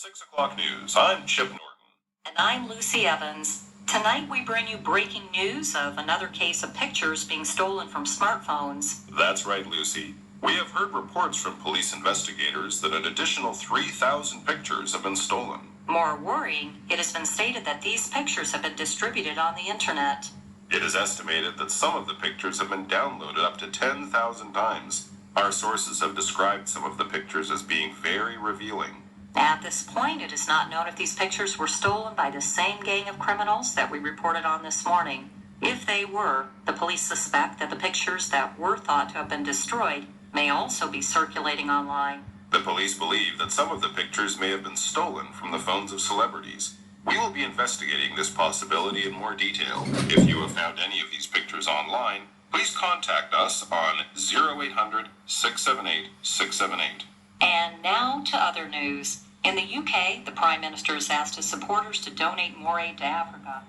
6 o'clock news. I'm Chip Norton. And I'm Lucy Evans. Tonight we bring you breaking news of another case of pictures being stolen from smartphones. That's right, Lucy. We have heard reports from police investigators that an additional 3,000 pictures have been stolen. More worrying, it has been stated that these pictures have been distributed on the internet. It is estimated that some of the pictures have been downloaded up to 10,000 times. Our sources have described some of the pictures as being very revealing. At this point, it is not known if these pictures were stolen by the same gang of criminals that we reported on this morning. If they were, the police suspect that the pictures that were thought to have been destroyed may also be circulating online. The police believe that some of the pictures may have been stolen from the phones of celebrities. We will be investigating this possibility in more detail. If you have found any of these pictures online, please contact us on 0800 678 678. And now to other news. In the UK, the Prime Minister has asked his supporters to donate more aid to Africa.